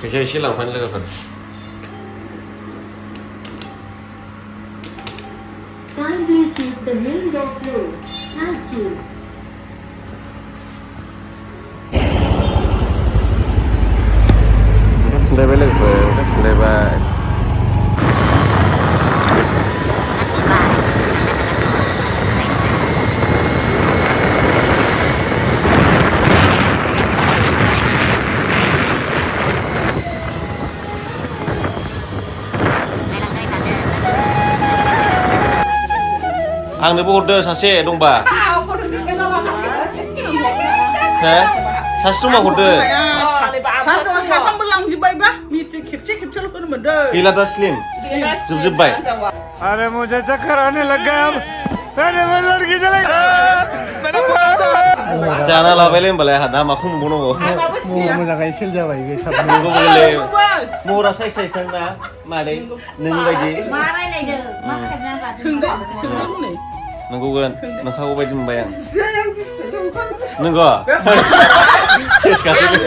फैसा एसे लांफानो लोगोफोर Kindly keep the main door closed. Thank you. Sudah balik ke, sudah balik. आंनोबो हरदो सासे दंबा हो सासे दंबा हरदो गैला दा स्लिम जोबजोब्बाय अरे मुझे चक्कर आने लग गया अब मैंने वो लड़की चले जाना लाबायलै होमबालाय आहा दा माखौ मोनबावनांगौ मोजाङै सेल जाबाय बे नंगौ गोरलै महरा साइज साइज थांना मादै नोंनि बायदि मा रायलायदों मा खेबना लादों नंगौगोन नोंखागौ बायदि मोनबाय आं नंगौ सेस गासैबो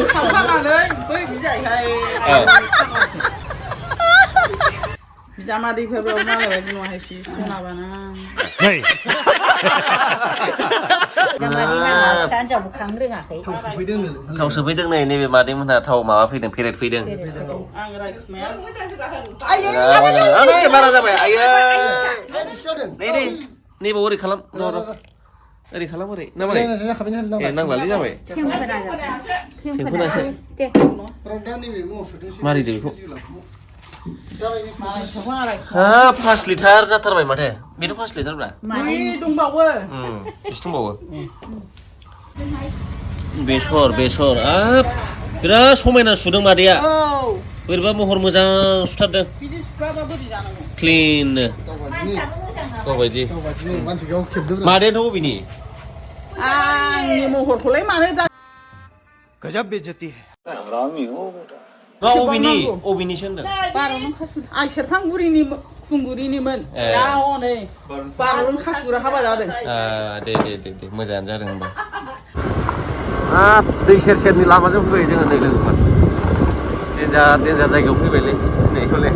बिजामादैफोरबो मालाय बायदि नङाहायसि सोनाबाना थाव सोफैदों नै नैबे मादैमोनहा थाव माबा फैदों पेरेट फैदों बारा जाबाय आयै नै नैबाव ओरै खालाम ओरै खालाम ओरै ना मारै ए नांलालै जाबाय खेमफोनासो मारै दे बेखौ हाब 5 लिटार जाथारबाय माथो बेथ' 5 लिटार ब्रा दंबावो एसे दंबावो बेसर हाब बिराद समायना सुदों मादैया बोरैबा महर मोजां सुथारदों क्लिन गावबायदि मादैयाथ' बबेनि आंनि महरखौलाय मानो दा गजब बेइज्जती है हरामी हो बेटा अबेनिसो होनदों आं सेरफांगुरिनि खुंगुरिनिमोन दा हनै बार'न खासुरा हाबा जादों दे मोजाङानो जादों होनबा हाब दै सेर सेरनि लामाजों फैबाय जोङो नै लोगोफोर देन्जार जायगायाव फैबायलै दिनै हले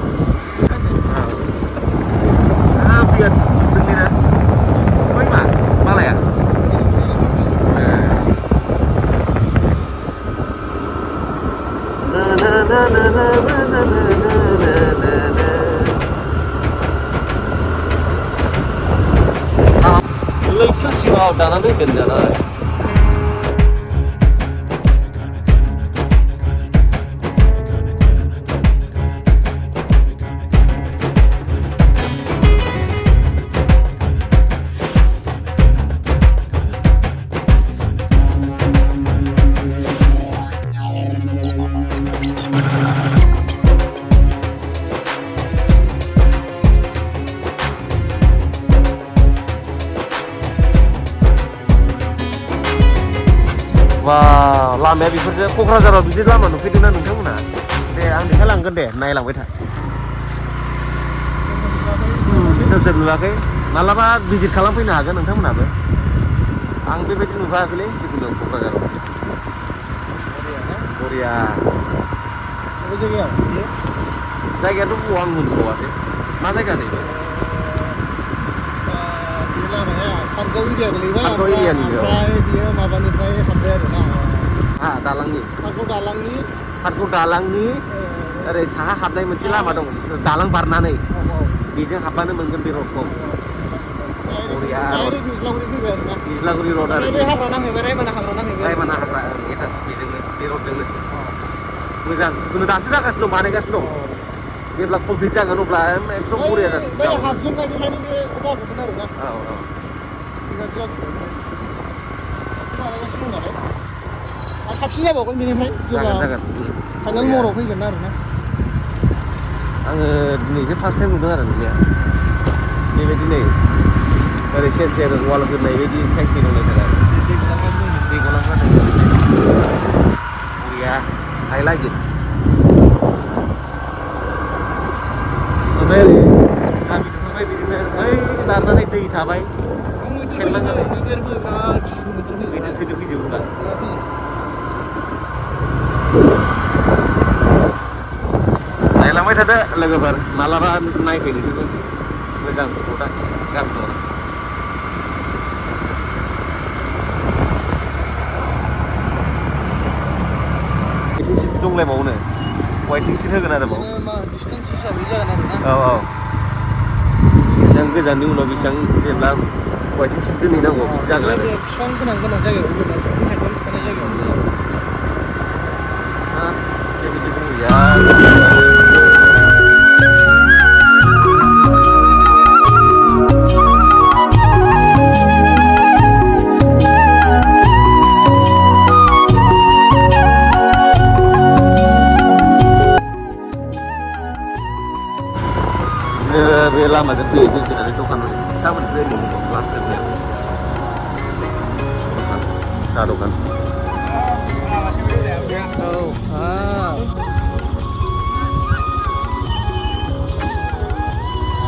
हाब दैया दोंलैना बै मा मालाया लैथो सिङाव दानानै दोनजानाय Wah, लामाया बेफोरसो क'क्राझाराव बिदि लामा नुफेरदोंना नोंथांमोना दे आं देखायलांगोन दे नायलांबाय था सोर नुवाखै मालाबा भिजिट खालामफैनो हागोन नोंथांमोनाबो आं बेबायदि नुफेराखैलै जिखुनु क'क्राझाराव बरिया जायगायाथ' बबाव आं मोनथिबावासै मा जायगा नै पार्कआव एरिया गोलैबाय पार्कआव एरियानि ओमफ्राय बियो माबानिफ्राय हाबबाय आरोना दालांनि पार्कआव दालांनि ओरै साहा हाबनाय मोनसे लामा दं दालां बारनानै बेजों हाबबानो मोनगोन बे रडखौ बरिया निज्लागुरि रड आरो रायमाना हाग्रा एटाच बेजोंनो बे रडजोंनो मोजां जिखुनु दासो जागासिनो दं बानायगासिनो दं जेब्ला कमप्लिट जागोन अब्ला एकदम बरिया जासिगोन साबसिन जाबावगोन बेनिफ्राय फाइनाल महराव फैगोन आरोना आङो दिनैसो फार्स्ट टाइम नुदों आरो नुनाया बेबायदि नै ओरै सेर सेर वाल होनाय बायदि साइजनि दंलायथारो आरो दै गलांग्रा बरिया आइ लाइक इट ओमफ्राय ओरै गामि नुबाय बिदिनो ओइ बारनानै दै थाबाय सेरलांनानै दैजों फैजोबोब्ला थादो लोगोफोर मालाबा नायफैनोसैबो मोजां फट'आ गाज्रि नङा वेटिं सिट दंलायबावोनो वेटिं सिट होगोन आरो बाव डिसटेन्स हिसाबै जागोन आरो ना औ बेसेबां गोजाननि उनाव बेसेबां जेब्ला वेटिं सिट दोनहैनांगौ बिदि जागोन आरो बिफां गोनां गोनां जायगायाव दोननाय जायगायाव बिदि बुंया बे लामाजों फैयो दोनफैनानै दखान फिसा मोनसे ओरैनो क्लास जोबनायाव साहा दखान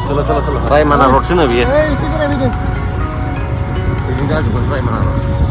चलो रायमाना रडसो नो बियो बेजों जाजोबगोन रायमाना रड